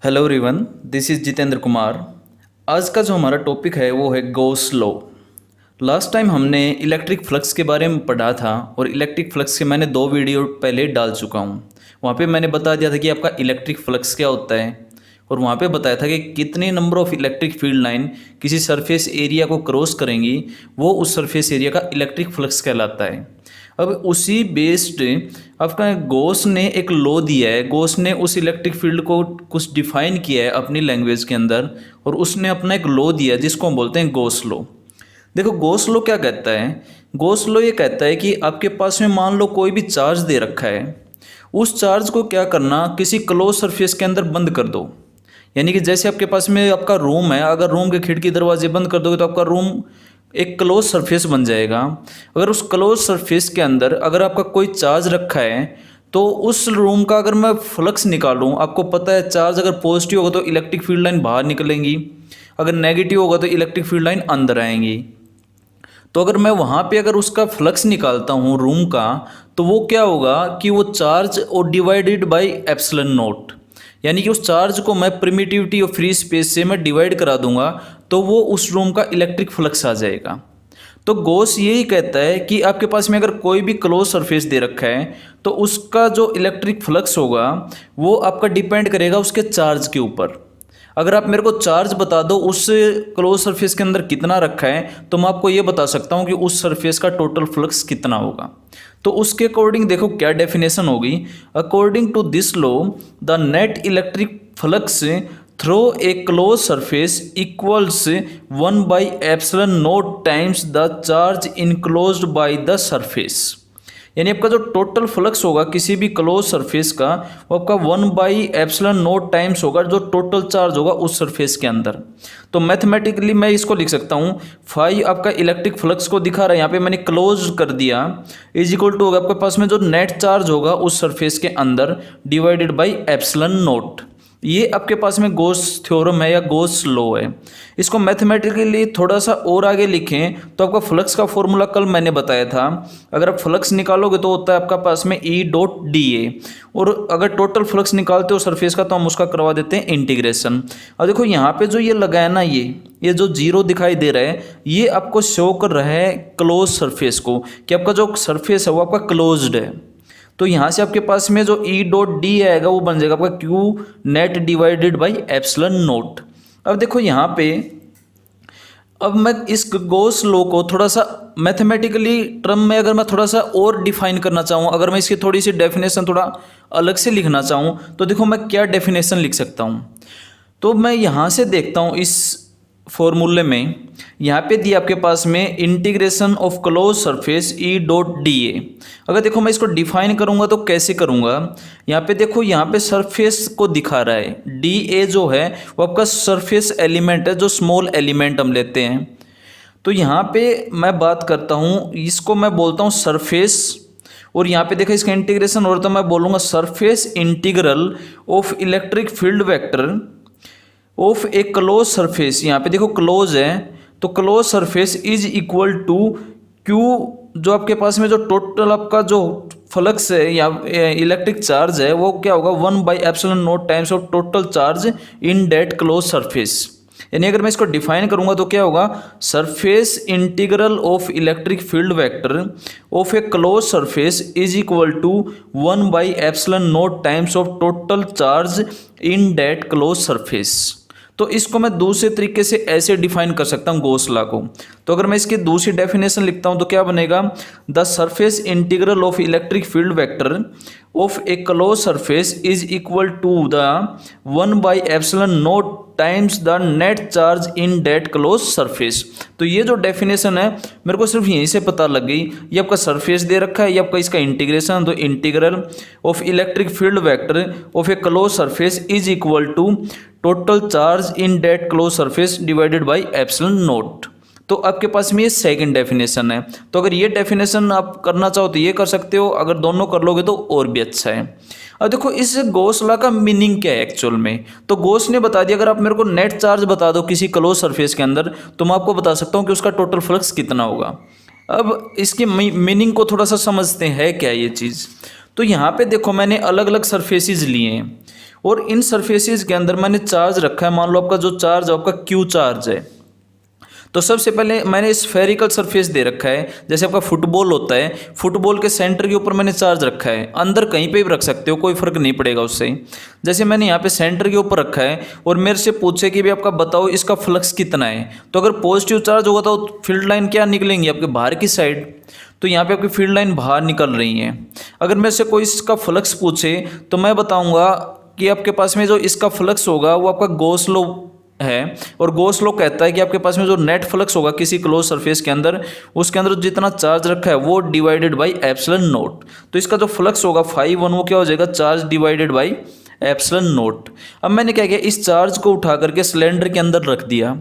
Hello everyone, this is Jitendra Kumar. आज का जो हमारा टॉपिक है वो है गॉस लॉ। लास्ट टाइम हमने इलेक्ट्रिक फ्लक्स के बारे में पढ़ा था और इलेक्ट्रिक फ्लक्स के मैंने 2 वीडियो पहले डाल चुका हूँ। वहाँ पे मैंने बता दिया था कि आपका इलेक्ट्रिक फ्लक्स क्या होता है और वहाँ पे बताया था कि कितने number of electric field line किसी सरफेस एरिया को क्रॉस करेंगी, वो उस सरफेस एरिया का इलेक्ट्रिक फ्लक्स कहलाता है। अब उसी बेस्ड आपका गॉस ने एक लॉ दिया है। गॉस ने उस इलेक्ट्रिक फील्ड को कुछ डिफाइन किया है अपनी लैंग्वेज के अंदर और उसने अपना एक लॉ दिया है जिसको हम बोलते हैं गॉस लॉ। देखो गॉस लॉ क्या कहता है। गॉस लॉ ये कहता है कि आपके पास में मान लो कोई भी चार्ज दे रखा है, उस चार्ज को क्या करना, किसी क्लोज सरफेस के अंदर बंद कर दो। यानी कि जैसे आपके पास में आपका रूम है, अगर रूम के खिड़की दरवाजे बंद कर दोगे तो आपका रूम एक क्लोज सरफेस बन जाएगा। अगर उस क्लोज सरफेस के अंदर अगर आपका कोई चार्ज रखा है तो उस रूम का अगर मैं फ्लक्स निकालूं, आपको पता है चार्ज अगर पॉजिटिव होगा तो इलेक्ट्रिक फील्ड लाइन बाहर निकलेंगी, अगर नेगेटिव होगा तो इलेक्ट्रिक फील्ड लाइन अंदर आएंगी। तो अगर मैं वहाँ पे अगर उसका फ्लक्स निकालता हूँ रूम का, तो वो क्या होगा कि वो चार्ज और डिवाइडेड बाय एप्सिलॉन नॉट, यानी कि उस चार्ज को मैं प्रिमिटिविटी और फ्री स्पेस से मैं डिवाइड करा दूंगा तो वो उस रूम का इलेक्ट्रिक फ्लक्स आ जाएगा। तो गॉस यही कहता है कि आपके पास में अगर कोई भी क्लोज सरफेस दे रखा है तो उसका जो इलेक्ट्रिक फ्लक्स होगा वो आपका डिपेंड करेगा उसके चार्ज के ऊपर। अगर आप मेरे को चार्ज बता दो उस क्लोज सरफेस के अंदर कितना रखा है तो मैं आपको ये बता सकता हूँ कि उस सरफेस का टोटल फ्लक्स कितना होगा। तो उसके अकॉर्डिंग देखो क्या डेफिनेशन होगी। According to this law the net electric flux through a close surface equals one by epsilon naught times the charge enclosed by the surface. यानी आपका जो टोटल फ्लक्स होगा किसी भी क्लोज सरफेस का वो आपका 1/एप्सिलॉन नॉट टाइम्स होगा जो टोटल चार्ज होगा उस सरफेस के अंदर। तो मैथमेटिकली मैं इसको लिख सकता हूँ, फाई आपका इलेक्ट्रिक फ्लक्स को दिखा रहा है, यहाँ पे मैंने क्लोज कर दिया, इज इक्वल टू होगा आपके पास में जो नेट चार्ज होगा उस सरफेस के अंदर डिवाइडेड बाई एप्सिलॉन नॉट। ये आपके पास में गॉस थ्योरम है या गॉस लॉ है। इसको मैथमेटिकली थोड़ा सा और आगे लिखें तो आपका फ्लक्स का फॉर्मूला कल मैंने बताया था। अगर आप फ्लक्स निकालोगे तो होता है आपका पास में E.dA, और अगर टोटल फ्लक्स निकालते हो सरफेस का तो हम उसका करवा देते हैं इंटीग्रेशन। और देखो यहाँ पे जो ये लगा है ना, ये जो जीरो दिखाई दे रहा है ये आपको शो कर रहा है क्लोज सरफेस को, कि आपका जो सरफेस है वो आपका क्लोज्ड है। तो यहाँ से आपके पास में जो E.D आएगा वो बन जाएगा आपका Q net divided by epsilon not. अब देखो यहाँ पे, अब मैं इस गॉस लॉ को थोड़ा सा मैथमेटिकली टर्म में अगर मैं थोड़ा सा और डिफाइन करना चाहूँ, अगर मैं इसकी थोड़ी सी डेफिनेशन थोड़ा अलग से लिखना चाहूँ तो देखो मैं क्या डेफिनेशन लिख सकता हूँ। तो मैं यहाँ से देखता हूँ इस फॉर्मूले में, यहाँ पे दिया आपके पास में integration of close surface E.dA। अगर देखो मैं इसको डिफाइन करूँगा तो कैसे करूँगा, यहाँ पे देखो यहाँ पे सरफेस को दिखा रहा है, dA जो है वो आपका सरफेस एलिमेंट है, जो स्मॉल एलिमेंट हम लेते हैं। तो यहाँ पे मैं बात करता हूँ, इसको मैं बोलता हूँ सरफेस, और यहाँ पे देखो इसका इंटीग्रेशन और तो मैं बोलूँगा surface integral of electric field vector of a close surface. यहाँ पे देखो क्लोज है तो close surface is equal to Q, जो आपके पास में जो टोटल आपका जो फ्लक्स है या इलेक्ट्रिक चार्ज है वो क्या होगा one by epsilon naught times of total charge in that close surface. यानी अगर मैं इसको डिफाइन करूंगा तो क्या होगा, surface integral of electric field vector of a close surface is equal to one by epsilon naught times of total charge in that close surface. तो इसको मैं दूसरे तरीके से ऐसे डिफाइन कर सकता हूँ गॉस लॉ को। तो अगर मैं इसकी दूसरी डेफिनेशन लिखता हूँ तो क्या बनेगा, the surface integral of electric field vector of a close surface is equal to the one by epsilon naught times the net charge in that close surface. तो ये जो डेफिनेशन है मेरे को सिर्फ यहीं से पता लग गई, ये आपका सरफेस दे रखा है, ये आपका इसका इंटीग्रेशन, तो integral of electric field vector of a close surface is equal to total charge in that close surface divided by epsilon naught. तो आपके पास में ये सेकंड डेफिनेशन है। तो अगर ये डेफिनेशन आप करना चाहो तो ये कर सकते हो, अगर दोनों कर लोगे तो और भी अच्छा है। अब देखो इस गॉस लॉ का मीनिंग क्या है एक्चुअल में। तो गॉस ने बता दिया, अगर आप मेरे को नेट चार्ज बता दो किसी क्लोज सरफेस के अंदर तो मैं आपको बता सकता हूँ कि उसका टोटल फ्लक्स कितना होगा। अब इसकी मीनिंग को थोड़ा सा समझते हैं क्या ये चीज़। तो यहाँ पे देखो मैंने अलग अलग सरफेसेस लिए हैं और इन सरफेसेस के अंदर मैंने चार्ज रखा है, मान लो आपका जो चार्ज है आपका क्यू चार्ज है। तो सबसे पहले मैंने स्फेरिकल सरफेस दे रखा है, जैसे आपका फुटबॉल होता है, फुटबॉल के सेंटर के ऊपर मैंने चार्ज रखा है, अंदर कहीं पे भी रख सकते हो, कोई फर्क नहीं पड़ेगा उससे। जैसे मैंने यहाँ पे सेंटर के ऊपर रखा है और मेरे से पूछे कि भी आपका बताओ इसका फ्लक्स कितना है, तो अगर पॉजिटिव चार्ज होगा तो फील्ड लाइन क्या निकलेंगी आपके बाहर की साइड, तो यहाँ पे आपकी फील्ड लाइन बाहर निकल रही है। अगर मेरे से कोई इसका फ्लक्स पूछे तो मैं बताऊँगा कि आपके पास में जो इसका फ्लक्स होगा वो आपका गॉस लॉ है, और गॉस लॉ कहता है कि आपके पास में जो नेट फ्लक्स होगा किसी क्लोज सरफेस के अंदर, उसके अंदर जितना चार्ज रखा है वो डिवाइडेड बाय एप्सिलॉन नॉट। तो इसका जो फ्लक्स होगा फाई 1 वो क्या हो जाएगा, charge divided by epsilon not. अब मैंने क्या किया, इस चार्ज को उठा करके सिलेंडर के अंदर रख दिया।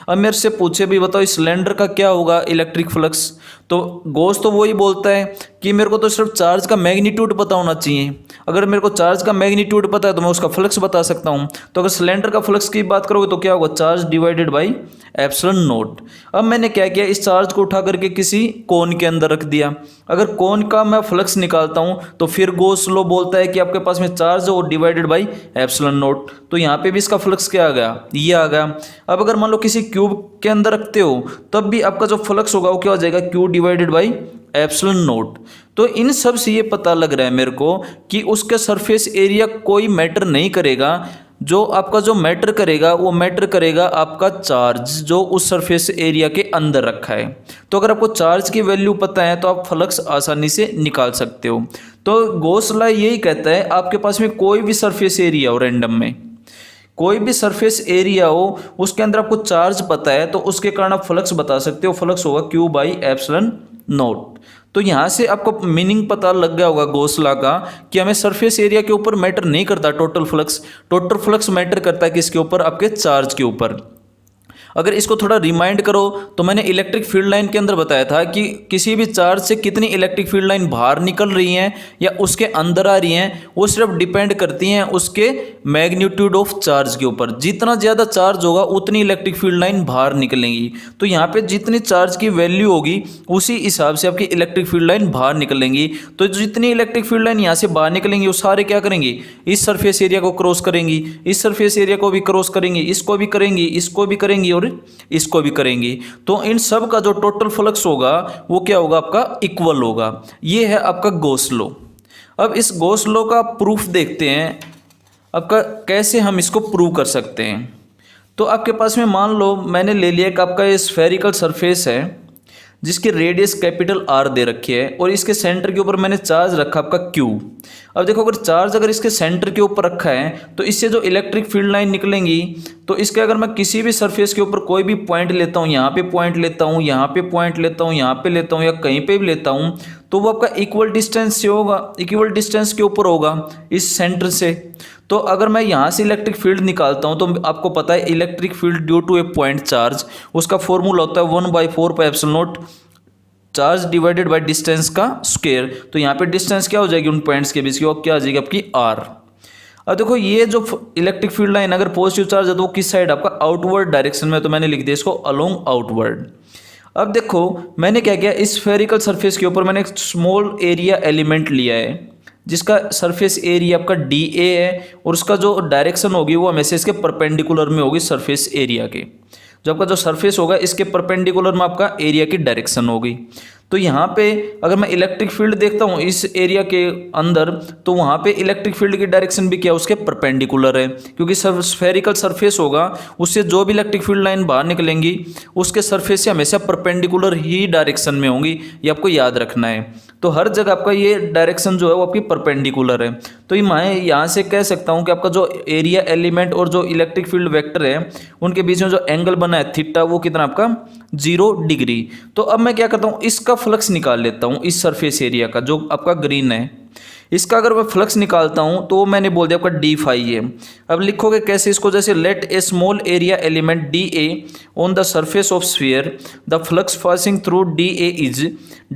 अब मेरे से पूछे भी बताओ इस सिलेंडर का क्या होगा इलेक्ट्रिक फ्लक्स, तो गॉस तो वही बोलता है कि मेरे को तो सिर्फ चार्ज का मैग्नीट्यूड पता होना चाहिए। अगर मेरे को चार्ज का मैग्नीट्यूड पता है तो मैं उसका फ्लक्स बता सकता हूँ। तो अगर सिलेंडर का फ्लक्स की बात करोगे तो क्या होगा, charge divided by epsilon not. अब मैंने क्या किया, इस चार्ज को उठा करके किसी कोन के अंदर रख दिया। अगर कोन का मैं फ्लक्स निकालता हूँ तो फिर गॉस लॉ बोलता है कि आपके पास में चार्ज और डिवाइडेड बाई एप्सिलॉन नॉट, तो यहाँ पे भी इसका फ्लक्स क्या आ गया, ये आ गया। अब अगर मान लो किसी क्यूब के अंदर रखते हो तब भी आपका जो फ्लक्स होगा वो क्या हो जाएगा, Q divided by epsilon naught. तो इन सब से ये पता लग रहा है मेरे को कि उसके सरफेस एरिया कोई मैटर नहीं करेगा, जो आपका जो मैटर करेगा वो मैटर करेगा आपका चार्ज जो उस सरफेस एरिया के अंदर रखा है। तो अगर आपको चार्ज की वैल्यू पता है तो आप फ्लक्स आसानी से निकाल सकते हो। तो गॉस लॉ यही कहता है आपके पास में कोई भी सरफेस एरिया हो, रैंडम में कोई भी सरफेस एरिया हो, उसके अंदर आपको चार्ज पता है तो उसके कारण आप फ्लक्स बता सकते हो, फ्लक्स होगा क्यू बाई एप्सिलॉन नॉट। तो यहाँ से आपको मीनिंग पता लग गया होगा गॉस लॉ का कि हमें सरफेस एरिया के ऊपर मैटर नहीं करता टोटल फ्लक्स मैटर करता है किसके ऊपर, आपके चार्ज के ऊपर। अगर इसको थोड़ा रिमाइंड करो तो मैंने इलेक्ट्रिक फील्ड लाइन के अंदर बताया था कि किसी भी चार्ज से कितनी इलेक्ट्रिक फील्ड लाइन बाहर निकल रही हैं या उसके अंदर आ रही हैं, वो सिर्फ डिपेंड करती हैं उसके मैग्नीट्यूड ऑफ चार्ज के ऊपर। जितना ज़्यादा चार्ज होगा उतनी इलेक्ट्रिक फील्ड लाइन बाहर निकलेंगी। तो यहाँ पे जितनी चार्ज की वैल्यू होगी उसी हिसाब से आपकी इलेक्ट्रिक फील्ड लाइन बाहर निकलेंगी। तो जितनी इलेक्ट्रिक फील्ड लाइन यहाँ से बाहर निकलेंगी वो सारे क्या करेंगी, इस सरफेस एरिया को क्रॉस करेंगी, इस सरफेस एरिया को भी क्रॉस करेंगी, इसको भी करेंगी, इसको भी करेंगी और इसको भी करेंगी। तो इन सब का जो टोटल फ्लक्स होगा वो क्या होगा, आपका इक्वल होगा। ये है आपका गॉस लॉ। अब इस गॉस लॉ का प्रूफ देखते हैं आपका कैसे हम इसको प्रूव कर सकते हैं। तो आपके पास में मान लो मैंने ले लिया कि आपका ये स्फेरिकल सरफेस है जिसकी रेडियस कैपिटल आर दे रखी है और इसके सेंटर के ऊपर मैंने चार्ज रखा आपका क्यू। अब देखो अगर चार्ज अगर इसके सेंटर के ऊपर रखा है तो इससे जो इलेक्ट्रिक फील्ड लाइन निकलेंगी, तो इसके अगर मैं किसी भी सरफेस के ऊपर कोई भी पॉइंट लेता हूँ, यहाँ पे पॉइंट लेता हूँ, यहाँ पे पॉइंट लेता हूँ, यहाँ पे लेता हूँ या कहीं पे भी लेता हूँ, तो वो आपका इक्वल डिस्टेंस से होगा, इक्वल डिस्टेंस के ऊपर होगा इस सेंटर से। तो अगर मैं यहाँ से इलेक्ट्रिक फील्ड निकालता हूँ तो आपको पता है electric field due to a point charge, उसका फॉर्मूला होता है 1/4 pi epsilon naught charge divided by distance का स्क्वायर। तो यहाँ पे डिस्टेंस क्या हो जाएगी उन पॉइंट्स के बीच की, वो क्या आ जाएगी आपकी आर। अब देखो ये जो इलेक्ट्रिक फील्ड लाइन अगर पॉजिटिव चार्ज है तो वो किस साइड, आपका आउटवर्ड डायरेक्शन में, तो मैंने लिख दिया इसको अलोंग आउटवर्ड। अब देखो मैंने क्या किया, इस स्फेरिकल सरफेस के ऊपर मैंने एक स्मॉल एरिया एलिमेंट लिया है जिसका सरफेस एरिया आपका DA है और उसका जो डायरेक्शन होगी वो हमेशा इसके परपेंडिकुलर में होगी सरफेस एरिया के। जो आपका जो सरफेस होगा इसके परपेंडिकुलर में आपका एरिया की डायरेक्शन होगी। तो यहाँ पे अगर मैं इलेक्ट्रिक फील्ड देखता हूँ इस एरिया के अंदर, तो वहाँ पे इलेक्ट्रिक फील्ड की डायरेक्शन भी क्या उसके परपेंडिकुलर है, क्योंकि स्फेरिकल सरफेस होगा उससे जो भी इलेक्ट्रिक फील्ड लाइन बाहर निकलेंगी उसके सरफेस से हमेशा परपेंडिकुलर ही डायरेक्शन में होंगी, ये आपको याद रखना है। तो हर जगह आपका ये डायरेक्शन जो है वो आपकी परपेंडिकुलर है। तो ये मैं यहाँ से कह सकता हूँ कि आपका जो एरिया एलिमेंट और जो इलेक्ट्रिक फील्ड वेक्टर है उनके बीच में जो एंगल बना है थीटा, वो कितना आपका 0 डिग्री। तो अब मैं क्या करता हूँ, इसका फ्लक्स निकाल लेता हूँ इस सरफेस एरिया का जो आपका ग्रीन है, इसका अगर मैं फ्लक्स निकालता हूँ तो मैंने बोल दिया आपका d फाई है। अब लिखोगे कैसे इसको, जैसे let a small area element DA on the surface of sphere, the flux passing through DA is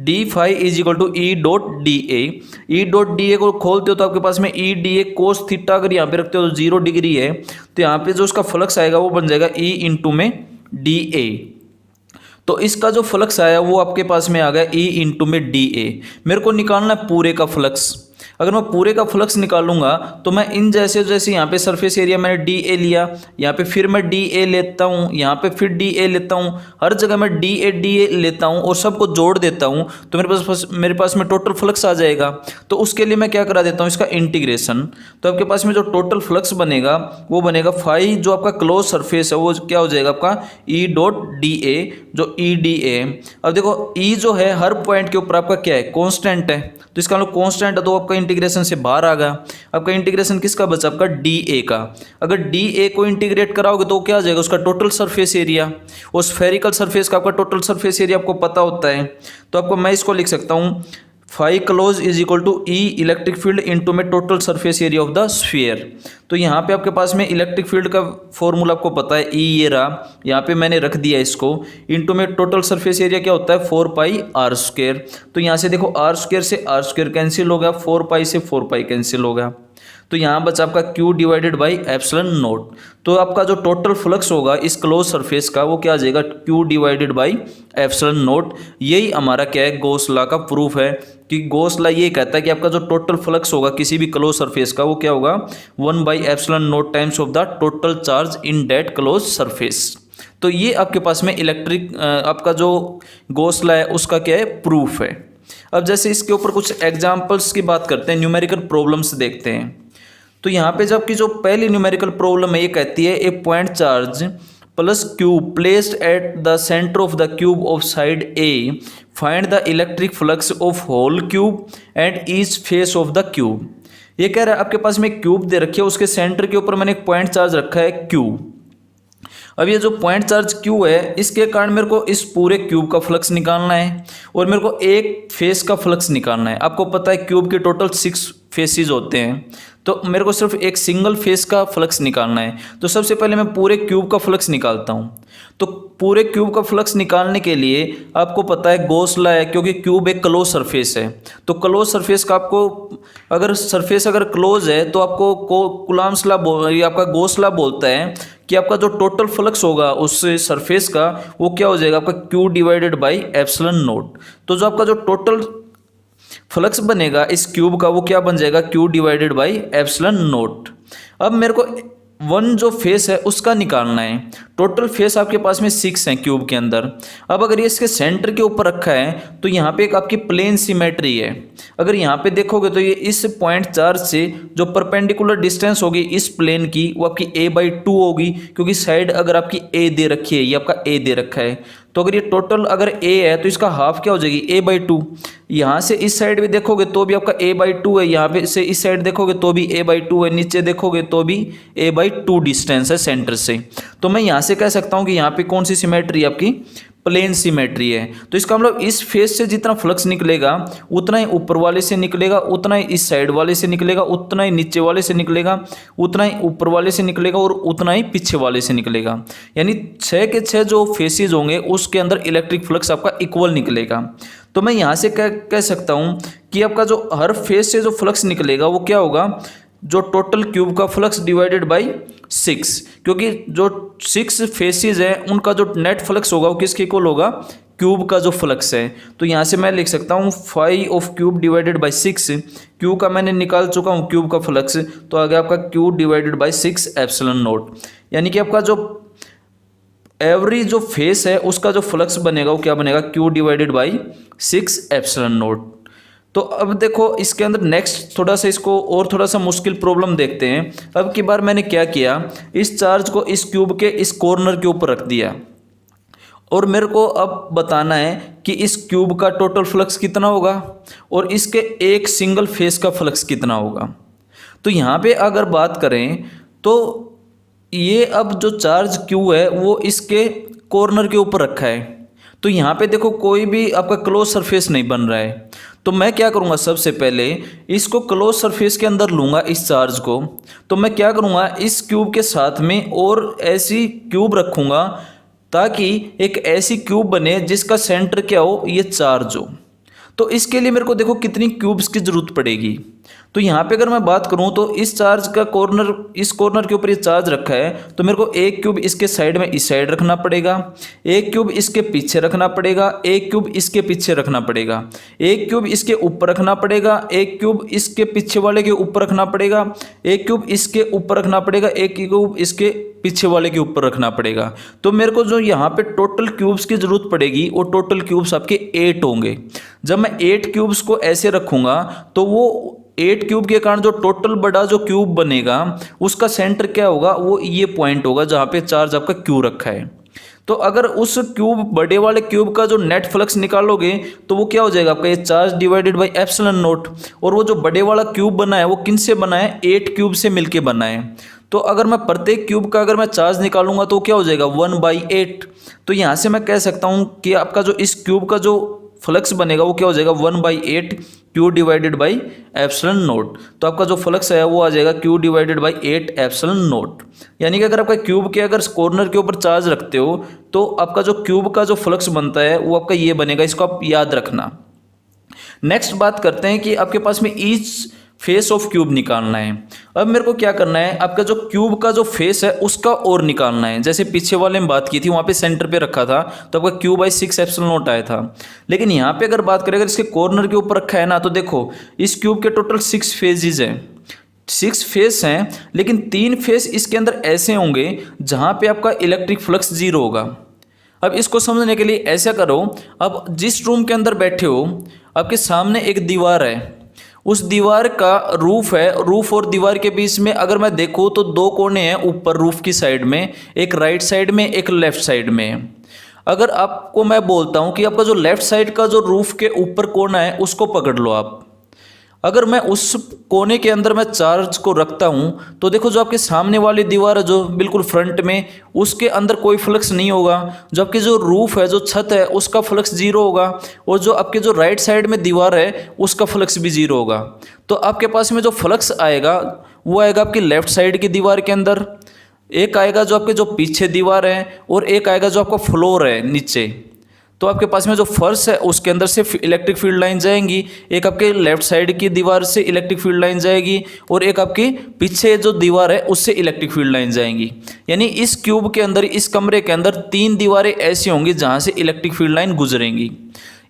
d phi is equal to E dot DA। E dot DA को खोलते हो तो आपके पास में E DA कोस थीटा अगर यहाँ पे रखते हो तो 0 डिग्री है, तो यहाँ पे जो उसका फ्लक्स आएगा वो बन जाएगा E इंटू में DA। तो इसका जो फ्लक्स आया वो आपके पास में आ गया E इंटू में DA। मेरे को निकालना है पूरे का फ्लक्स। अगर मैं पूरे का फ्लक्स निकालूंगा तो मैं इन जैसे जैसे यहाँ पे सरफेस एरिया मैंने डी ए लिया, यहाँ पे फिर मैं डी ए लेता हूँ, यहाँ पे फिर डी ए लेता हूँ, हर जगह मैं डी ए लेता हूँ और सबको जोड़ देता हूँ, तो मेरे पास में टोटल फ्लक्स आ जाएगा। तो उसके लिए मैं क्या करा देता हूँ, इसका इंटीग्रेशन। तो आपके पास में जो टोटल फ्लक्स बनेगा वो बनेगा फाई, जो आपका क्लोज सरफेस है वो क्या हो जाएगा आपका ई डॉट डी ए, जो ई डी ए। अब देखो ई जो है हर पॉइंट के ऊपर आपका क्या है, कांस्टेंट है, तो इसका मतलब कांस्टेंट है तो आपका इंटीग्रेशन से बाहर आ गया। आपका इंटीग्रेशन किसका बचा, आपका डी ए का। अगर डी ए को इंटीग्रेट कराओगे तो क्या आ जाएगा, उसका टोटल सरफेस एरिया। और स्फेरिकल सरफेस का आपका टोटल सरफेस एरिया आपको पता होता है, तो आपको मैं इसको लिख सकता हूँ phi close is equal to E electric field into में total surface area of the sphere. तो यहाँ पे आपके पास में इलेक्ट्रिक फील्ड का फॉर्मूला आपको पता है, ई ये रहा, यहाँ पे मैंने रख दिया इसको, इंटू में टोटल सरफेस एरिया क्या होता है 4 पाई आर स्क्वायर। तो यहाँ से देखो आर स्क्वायर से आर स्क्वायर कैंसिल हो गया, 4 पाई से 4 पाई कैंसिल हो गया, तो यहाँ बचा आपका Q divided by epsilon naught. तो आपका जो टोटल फ्लक्स होगा इस क्लोज सरफेस का वो क्या आ जाएगा, Q divided by epsilon note. यही हमारा क्या है, गॉस लॉ का प्रूफ है कि गॉस लॉ ये कहता है कि आपका जो टोटल फ्लक्स होगा किसी भी क्लोज सरफेस का वो क्या होगा 1 by epsilon note times of the total charge in that close surface. तो ये आपके पास में इलेक्ट्रिक आपका जो गॉस लॉ है उसका क्या है, प्रूफ है। अब जैसे इसके ऊपर कुछ एग्जाम्पल्स की बात करते हैं, न्यूमेरिकल प्रॉब्लम्स देखते हैं। तो यहाँ पे जबकि जो पहली न्यूमेरिकल प्रॉब्लम है ये कहती है a point charge plus cube placed at the centre of the cube of side a, find the electric flux of whole cube and each face of the cube. ये कह रहा है आपके पास में क्यूब दे रखी है, उसके सेंटर के ऊपर मैंने एक पॉइंट चार्ज रखा है क्यू। अब ये जो पॉइंट चार्ज क्यू है इसके कारण मेरे को इस पूरे क्यूब का फ्लक्स निकालना है और मेरे को एक फेस का फ्लक्स निकालना है। आपको पता है क्यूब के टोटल 6 फेसेस होते हैं, तो मेरे को सिर्फ एक सिंगल फेस का फ्लक्स निकालना है। तो सबसे पहले मैं पूरे क्यूब का फ्लक्स निकालता हूँ। तो पूरे क्यूब का फ्लक्स निकालने के लिए आपको पता है गॉस लॉ है, क्योंकि क्यूब एक क्लोज सरफेस है। तो क्लोज सरफेस का आपको अगर सरफेस अगर क्लोज है तो आपको कूलॉम्स लॉ आपका गॉस लॉ बोलता है कि आपका जो टोटल फ्लक्स होगा उस सरफेस का वो क्या हो जाएगा आपका Q divided by epsilon naught. तो जो आपका जो टोटल फ्लक्स बनेगा इस क्यूब का वो क्या बन जाएगा, Q divided by epsilon note. अब मेरे को वन जो फेस है उसका निकालना है। टोटल फेस आपके पास में 6 हैं क्यूब के अंदर। अब अगर ये इसके सेंटर के ऊपर रखा है तो यहाँ पे एक आपकी प्लेन सिमेट्री है। अगर यहाँ पे देखोगे तो ये इस पॉइंट चार्ज से जो परपेंडिकुलर डिस्टेंस होगी इस प्लेन की वो आपकी a/2 होगी, क्योंकि साइड अगर आपकी a दे रखी है, ये आपका a दे रखा है, तो अगर ये टोटल अगर a है तो इसका हाफ क्या हो जाएगी a/2। यहाँ से इस साइड भी देखोगे तो भी आपका a/2 है, यहाँ पे से इस साइड देखोगे तो भी a/2 है, नीचे देखोगे तो भी a/2 डिस्टेंस है सेंटर से। तो मैं यहाँ से कह सकता हूँ कि यहाँ पे कौन सी सिमेट्री है आपकी, प्लेन सिमेट्री है। तो इसका मतलब इस फेस से जितना फ्लक्स निकलेगा उतना ही ऊपर वाले से निकलेगा, उतना ही इस साइड वाले से निकलेगा, उतना ही नीचे वाले से निकलेगा, उतना ही ऊपर वाले से निकलेगा और उतना ही पीछे वाले से निकलेगा। यानी 6 के 6 जो फेसेस होंगे उसके अंदर इलेक्ट्रिक फ्लक्स आपका इक्वल निकलेगा। तो मैं यहाँ से कह सकता हूँ कि आपका जो हर फेस से जो फ्लक्स निकलेगा वो क्या होगा, जो टोटल क्यूब का फ्लक्स डिवाइडेड बाई 6, क्योंकि जो 6 फेसेस हैं उनका जो नेट फ्लक्स होगा वो किसके इक्वल होगा, क्यूब का जो फ्लक्स है। तो यहाँ से मैं लिख सकता हूँ phi of cube divided by 6, Q का मैंने निकाल चुका हूँ क्यूब का फ्लक्स, तो आ गया आपका Q divided by 6 epsilon note. यानी कि आपका जो एवरी जो फेस है उसका जो फ्लक्स बनेगा वो क्या बनेगा, Q divided by 6 epsilon naught. तो अब देखो इसके अंदर नेक्स्ट थोड़ा सा इसको और थोड़ा सा मुश्किल प्रॉब्लम देखते हैं। अब की बार मैंने क्या किया, इस चार्ज को इस क्यूब के इस कॉर्नर के ऊपर रख दिया और मेरे को अब बताना है कि इस क्यूब का टोटल फ्लक्स कितना होगा और इसके एक सिंगल फेस का फ्लक्स कितना होगा। तो यहाँ पे अगर बात करें तो ये अब जो चार्ज क्यू है वो इसके कॉर्नर के ऊपर रखा है, तो यहाँ पे देखो कोई भी आपका क्लोज सरफेस नहीं बन रहा है। तो मैं क्या करूँगा, सबसे पहले इसको क्लोज सरफेस के अंदर लूँगा इस चार्ज को। तो मैं क्या करूँगा, इस क्यूब के साथ में और ऐसी क्यूब रखूँगा ताकि एक ऐसी क्यूब बने जिसका सेंटर क्या हो, ये चार्ज हो। तो इसके लिए मेरे को देखो कितनी क्यूब्स की जरूरत पड़ेगी। तो यहाँ पे अगर मैं बात करूँ तो इस चार्ज का कॉर्नर, इस कॉर्नर के ऊपर ये चार्ज रखा है, तो मेरे को एक क्यूब इसके साइड में इस साइड रखना पड़ेगा, एक क्यूब इसके पीछे रखना पड़ेगा, एक क्यूब इसके पीछे रखना पड़ेगा, एक क्यूब इसके ऊपर रखना पड़ेगा, एक क्यूब इसके पीछे वाले के ऊपर रखना पड़ेगा, एक क्यूब इसके ऊपर रखना पड़ेगा, एक क्यूब इसके पीछे वाले के ऊपर रखना पड़ेगा। तो मेरे को जो यहाँ पे टोटल क्यूब्स की जरूरत पड़ेगी वो टोटल क्यूब्स आपके 8 होंगे। जब मैं 8 क्यूब्स को ऐसे रखूंगा तो वो 8 क्यूब के कारण जो टोटल बड़ा जो क्यूब बनेगा उसका सेंटर क्या होगा, वो ये पॉइंट होगा जहाँ पे चार्ज आपका क्यू रखा है। तो अगर उस क्यूब बड़े वाले क्यूब का जो नेट फ्लक्स निकालोगे तो वो क्या हो जाएगा आपका, ये charge divided by epsilon not. और वो जो बड़े वाला क्यूब बना है वो किन से बना है, 8 क्यूब से मिलके बना है। तो अगर मैं प्रत्येक क्यूब का अगर मैं चार्ज निकालूंगा तो क्या हो जाएगा 1/8। तो यहाँ से मैं कह सकता हूँ कि आपका जो इस क्यूब का जो फ्लक्स बनेगा वो क्या हो जाएगा 1/8 Q divided by epsilon naught. तो आपका जो फ्लक्स है वो आ जाएगा Q divided by 8 epsilon not. यानी कि अगर आपका क्यूब के अगर कॉर्नर के ऊपर चार्ज रखते हो तो आपका जो क्यूब का जो फ्लक्स बनता है वो आपका ये बनेगा, इसको आप याद रखना। नेक्स्ट बात करते हैं कि आपके पास में ईच फेस ऑफ क्यूब निकालना है। अब मेरे को क्या करना है, आपका जो क्यूब का जो फेस है उसका और निकालना है। जैसे पीछे वाले में बात की थी, वहाँ पे सेंटर पे रखा था तो आपका क्यू बाई 6 एप्सिलॉन नॉट आया था। लेकिन यहाँ पे अगर बात करें, अगर इसके कॉर्नर के ऊपर रखा है ना, तो देखो इस क्यूब के टोटल 6 फेजेज हैं, 6 फेस हैं, लेकिन 3 फेस इसके अंदर ऐसे होंगे जहाँ पे आपका इलेक्ट्रिक फ्लक्स 0 होगा। अब इसको समझने के लिए ऐसा करो, अब जिस रूम के अंदर बैठे हो आपके सामने एक दीवार है, उस दीवार का रूफ है, रूफ और दीवार के बीच में अगर मैं देखूँ तो 2 कोने हैं ऊपर रूफ की साइड में, एक राइट साइड में एक लेफ्ट साइड में। अगर आपको मैं बोलता हूँ कि आपका जो लेफ्ट साइड का जो रूफ के ऊपर कोना है उसको पकड़ लो आप, अगर मैं उस कोने के अंदर मैं चार्ज को रखता हूँ तो देखो जो आपके सामने वाली दीवार है जो बिल्कुल फ्रंट में, उसके अंदर कोई फ्लक्स नहीं होगा। जो आपकी जो रूफ है, जो छत है, उसका फ्लक्स 0 होगा। और जो आपके जो राइट साइड में दीवार है उसका फ्लक्स भी 0 होगा। तो आपके पास में जो फ्लक्स आएगा वो आएगा आपकी लेफ्ट साइड की दीवार के अंदर, एक आएगा जो आपके जो पीछे दीवार है, और एक आएगा जो आपका फ्लोर है नीचे। तो आपके पास में जो फर्श है उसके अंदर से इलेक्ट्रिक फील्ड लाइन जाएंगी, एक आपके लेफ्ट साइड की दीवार से इलेक्ट्रिक फील्ड लाइन जाएगी, और एक आपकी पीछे जो दीवार है उससे इलेक्ट्रिक फील्ड लाइन जाएंगी। यानी इस क्यूब के अंदर, इस कमरे के अंदर 3 दीवारें ऐसी होंगी जहां से इलेक्ट्रिक फील्ड लाइन गुजरेंगी।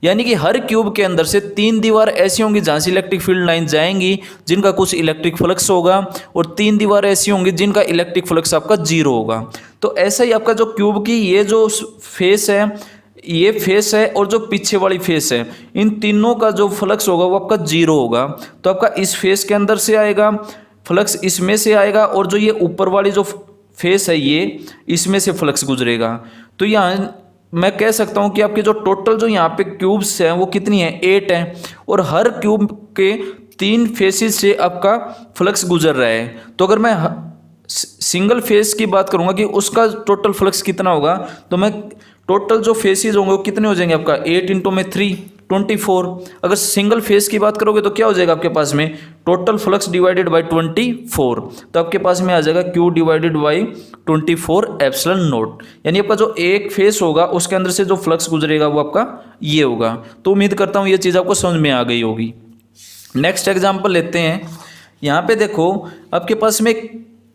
यानी कि हर क्यूब के अंदर से 3 दीवार ऐसी होंगी जहां से इलेक्ट्रिक फील्ड लाइन जाएंगी जिनका कुछ इलेक्ट्रिक फ्लक्स होगा, और 3 दीवार ऐसी होंगी जिनका इलेक्ट्रिक फ्लक्स आपका 0 होगा। तो ऐसा ही आपका जो क्यूब की ये जो फेस है, ये फेस है, और जो पीछे वाली फेस है, इन तीनों का जो फ्लक्स होगा वो आपका 0 होगा। तो आपका इस फेस के अंदर से आएगा फ्लक्स, इसमें से आएगा, और जो ये ऊपर वाली जो फेस है ये इसमें से फ्लक्स गुजरेगा। तो यहाँ मैं कह सकता हूँ कि आपके जो टोटल जो यहाँ पे क्यूब्स हैं वो कितनी है, 8 हैं, और हर क्यूब के 3 फेसेस से आपका फ्लक्स गुजर रहा है। तो अगर मैं सिंगल फेस की बात करूँगा कि उसका टोटल फ्लक्स कितना होगा, तो मैं टोटल जो फेसेस होंगे वो कितने हो जाएंगे आपका 8 इंटू में 3 24। अगर सिंगल फेस की बात करोगे तो क्या हो जाएगा आपके पास में टोटल फ्लक्स डिवाइडेड बाई 24। तो आपके पास में आ जाएगा Q divided by 24 epsilon not. यानी आपका जो एक फेस होगा उसके अंदर से जो फ्लक्स गुजरेगा वो आपका ये होगा। तो उम्मीद करता हूँ ये चीज़ आपको समझ में आ गई होगी। नेक्स्ट एग्जाम्पल लेते हैं। यहाँ पे देखो आपके पास में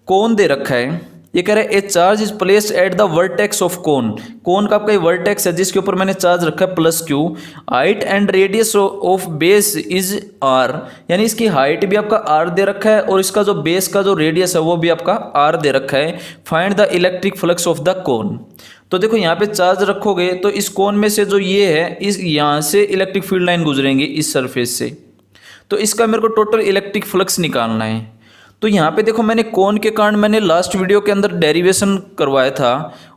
कोन दे रखा है, ये कह रहा है a charge is placed at the vertex of cone. Cone का आपका वर्टेक्स है जिसके ऊपर मैंने चार्ज रखा है +q। Height and radius of base is r, यानी इसकी हाइट भी आपका r दे रखा है और इसका जो बेस का जो रेडियस है वो भी आपका r दे रखा है। Find the electric flux of the cone. तो देखो यहाँ पे चार्ज रखोगे तो इस कोन में से जो ये है, इस यहाँ से इलेक्ट्रिक फील्ड लाइन गुजरेंगे इस सरफेस से, तो इसका मेरे को टोटल इलेक्ट्रिक फ्लक्स निकालना है। तो यहाँ पे देखो मैंने कोन के कारण मैंने लास्ट वीडियो के अंदर डेरिवेशन करवाया था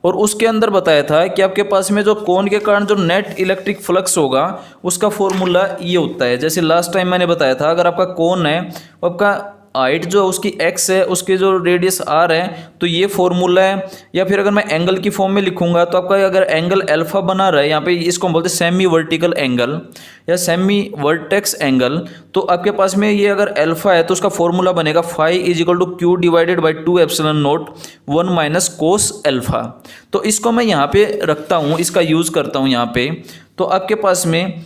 और उसके अंदर बताया था कि आपके पास में जो कोन के कारण जो नेट इलेक्ट्रिक फ्लक्स होगा उसका फॉर्मूला ये होता है। जैसे लास्ट टाइम मैंने बताया था, अगर आपका कोन है आपका हाइट जो उसकी x है, उसके जो रेडियस r है, तो ये फॉर्मूला है। या फिर अगर मैं एंगल की फॉर्म में लिखूंगा तो आपका अगर एंगल अल्फा बना रहा है, यहाँ पे इसको हम बोलते हैं सेमी वर्टिकल एंगल या सेमी वर्टेक्स एंगल, तो आपके पास में ये अगर अल्फा है तो उसका फॉर्मूला बनेगा phi is equal to Q divided by 2 epsilon naught 1 minus cos alpha. तो इसको मैं यहाँ पे रखता हूँ, इसका यूज़ करता हूँ यहाँ पे। तो आपके पास में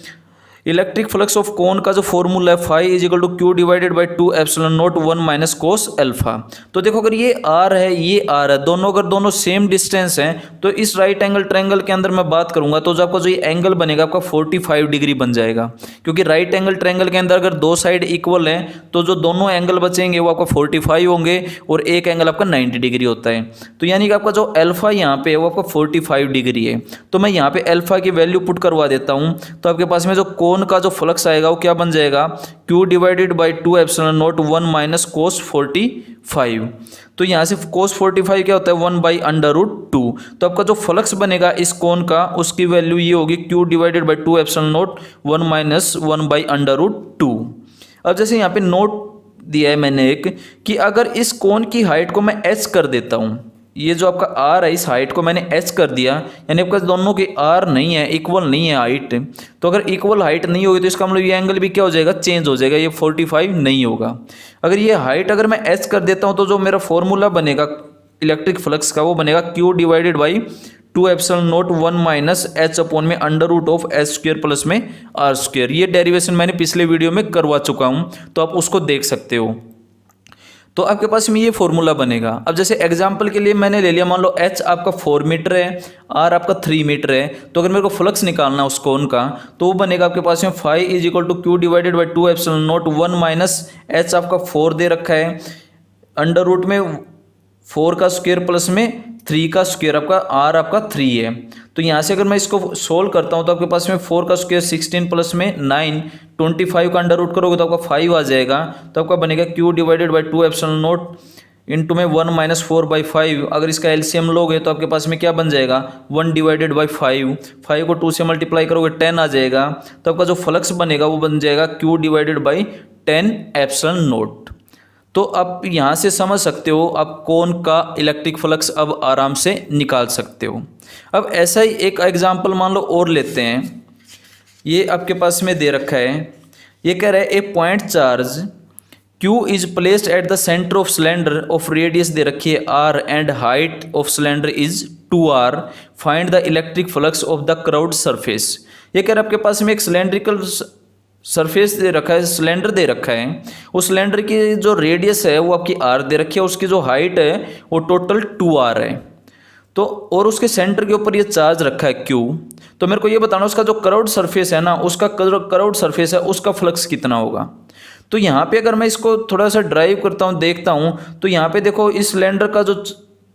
इलेक्ट्रिक फ्लक्स ऑफ कोन का जो फॉर्मूला है phi is equal to Q divided by 2 epsilon naught 1 minus cos alpha. तो देखो अगर ये आर है ये आर है, दोनों अगर दोनों सेम डिस्टेंस हैं तो इस राइट एंगल ट्रायंगल के अंदर मैं बात करूंगा तो जो आपका जो ये एंगल बनेगा आपका 45 डिग्री बन जाएगा, क्योंकि राइट एंगल ट्रायंगल के अंदर अगर दो साइड इक्वल हैं तो जो दोनों एंगल बचेंगे वो आपका 45 होंगे और एक एंगल आपका 90 डिग्री होता है। तो यानी कि आपका जो अल्फा यहाँ पे है वो आपका 45 डिग्री है। तो मैं यहाँ पे अल्फा की वैल्यू पुट करवा देता हूँ, तो आपके पास में जो कोन का जो फ्लक्स आएगा वो क्या बन जाएगा, Q divided by 2 epsilon naught 1 minus कोस 45। तो यहाँ से कोस 45 क्या होता है 1 बाई अंडर रूट 2। तो आपका जो फ्लक्स बनेगा इस कोन का उसकी वैल्यू ये होगी Q divided by 2 epsilon naught 1 minus 1 by under root 2। अब जैसे यहाँ पे नोट दिया है मैंने एक कि अगर इस कोन की हाइट को मैं h कर देता हूँ, ये जो आपका r है इस हाइट को मैंने h कर दिया, यानी आपका दोनों की r नहीं है, इक्वल नहीं है हाइट। तो अगर इक्वल हाइट नहीं होगी तो इसका मतलब ये एंगल भी क्या हो जाएगा, चेंज हो जाएगा, ये 45 नहीं होगा। अगर ये हाइट अगर मैं h कर देता हूँ तो जो मेरा फॉर्मूला बनेगा इलेक्ट्रिक फ्लक्स का वो बनेगा Q divided by 2 epsilon naught 1 minus h upon में under root of h square plus में r स्क्वायर। ये डेरिवेशन मैंने पिछले वीडियो में करवा चुका हूँ, तो आप उसको देख सकते हो। तो आपके पास में ये फॉर्मूला बनेगा। अब जैसे एग्जांपल के लिए मैंने ले लिया, मान लो h आपका 4 मीटर है, r आपका 3 मीटर है, तो अगर मेरे को फ्लक्स निकालना है उस कोन का तो वो बनेगा आपके पास में phi is equal to Q divided by 2 epsilon naught 1 minus h आपका 4 दे रखा है, अंडर रूट में 4 का स्क्वायर प्लस में 3 का स्क्वायर, आपका r आपका 3 है। तो यहाँ से अगर मैं इसको सोल्व करता हूँ तो आपके पास में 4 का स्क्वायर 16 प्लस में 9, 25 का अंडर रूट करोगे तो आपका 5 आ जाएगा। तो आपका बनेगा Q divided by 2 epsilon not into में 1 माइनस 4 बाई 5। अगर इसका एलसीएम लोगे तो आपके पास में क्या बन जाएगा 1 डिवाइडेड बाई 5, 5 को 2 से मल्टीप्लाई करोगे 10 आ जाएगा। तो आपका जो फ्लक्स बनेगा वो बन जाएगा Q divided by 10 epsilon naught. तो आप यहाँ से समझ सकते हो आप कोन का इलेक्ट्रिक फ्लक्स अब आराम से निकाल सकते हो। अब ऐसा ही एक एग्जांपल मान लो और लेते हैं, ये आपके पास में दे रखा है, ये कह रहा है a point charge Q is placed at the centre of cylinder of radius दे रखी है R and height of cylinder is 2R, find the electric flux of the curved surface. ये कह रहा है आपके पास में एक सिलेंड्रिकल सरफेस दे रखा है, सिलेंडर दे रखा है, उस सिलेंडर की जो रेडियस है वो आपकी R दे रखी है, उसकी जो हाइट है वो टोटल 2R है। तो और उसके सेंटर के ऊपर ये चार्ज रखा है Q। तो मेरे को ये बताना उसका जो कर्व्ड सरफेस है ना, उसका कर्व्ड सरफेस है उसका फ्लक्स कितना होगा। तो यहाँ पे अगर मैं इसको थोड़ा सा ड्राइव करता हूँ देखता हूँ तो यहाँ पे देखो इस सिलेंडर का जो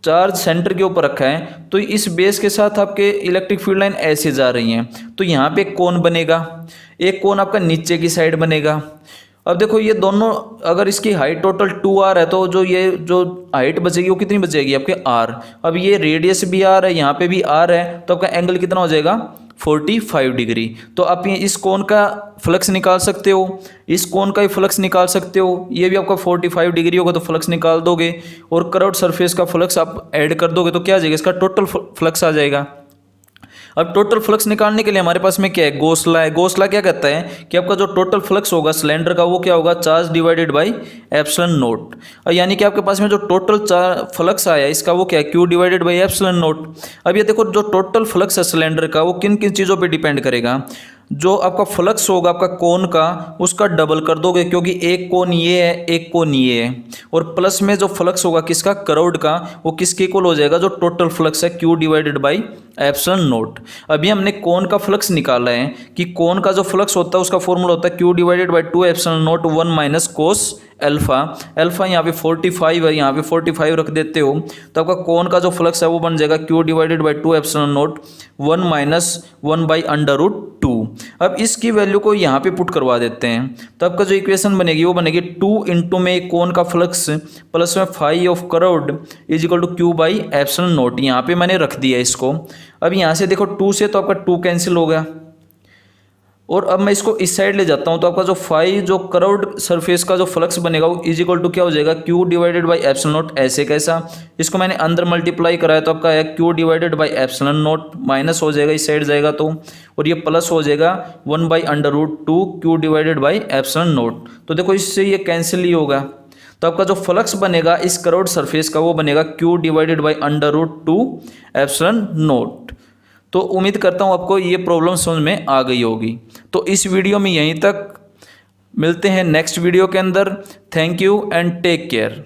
चार्ज सेंटर के ऊपर रखा है तो इस बेस के साथ आपके इलेक्ट्रिक फील्ड लाइन ऐसे जा रही हैं। तो यहाँ पे एक कोन बनेगा, एक कोन आपका नीचे की साइड बनेगा। अब देखो ये दोनों अगर इसकी हाइट टोटल 2R है तो जो ये जो हाइट बचेगी वो कितनी बचेगी आपके R। अब ये रेडियस भी R है, यहाँ पे भी R है, तो आपका एंगल कितना हो जाएगा 45 डिग्री। तो आप ये इस कोन का फ्लक्स निकाल सकते हो, इस कोन का ही फ्लक्स निकाल सकते हो, ये भी आपका 45 डिग्री होगा तो फ्लक्स निकाल दोगे और कर्व्ड सरफेस का फ्लक्स आप ऐड कर दोगे तो क्या आ जाएगा, इसका टोटल फ्लक्स आ जाएगा। अब टोटल फ्लक्स निकालने के लिए हमारे पास में क्या है, गोसला है। गोसला क्या कहता है कि आपका जो टोटल फ्लक्स होगा सिलेंडर का वो क्या होगा, charge divided by epsilon note. और यानी कि आपके पास में जो टोटल फ्लक्स आया इसका वो क्या है, Q divided by epsilon note. अब ये देखो जो टोटल फ्लक्स है सिलेंडर का वो किन किन चीज़ों पर डिपेंड करेगा, जो आपका फ्लक्स होगा आपका कोन का उसका डबल कर दोगे, क्योंकि एक कोन ये है एक कोन ये है, और प्लस में जो फ्लक्स होगा किसका, कर्व्ड का, वो किसके इक्वल हो जाएगा, जो टोटल फ्लक्स है Q divided by epsilon note. अभी हमने कोन का फ्लक्स निकाला है कि कोन का जो फ्लक्स होता है उसका फॉर्मूला होता है Q divided by 2 epsilon naught 1 minus cos alpha. Alpha यहाँ पे 45 है, यहाँ पे 45 रख देते हो तो आपका कोन का जो फ्लक्स है वो बन जाएगा Q divided by 2 epsilon naught 1 minus 1 by under root 2। अब इसकी वैल्यू को यहाँ पे पुट करवा देते हैं तो आपका जो इक्वेशन बनेगी वो बनेगी 2 इंटू में कोन का फ्लक्स प्लस में phi of curved is equal to Q by epsilon naught. यहाँ पे मैंने रख दिया इसको। अब यहाँ से देखो 2 से तो आपका 2 कैंसिल हो गया, और अब मैं इसको इस साइड ले जाता हूँ तो आपका जो फाई जो कर्व्ड सरफेस का जो फ्लक्स बनेगा वो इज इक्वल टू क्या हो जाएगा, Q divided by epsilon note. ऐसे कैसा, इसको मैंने अंदर मल्टीप्लाई कराया तो आपका है Q divided by epsilon note, minus हो जाएगा इस साइड जाएगा तो, और ये प्लस हो जाएगा 1 by under root 2 Q divided by epsilon naught. तो देखो इससे ये कैंसिल ही होगा, तो आपका जो फ्लक्स बनेगा इस कर्व्ड सरफेस का वो बनेगा Q divided by under root 2 epsilon naught. तो उम्मीद करता हूँ आपको ये प्रॉब्लम समझ में आ गई होगी। तो इस वीडियो में यहीं तक, मिलते हैं नेक्स्ट वीडियो के अंदर। Thank you and take care.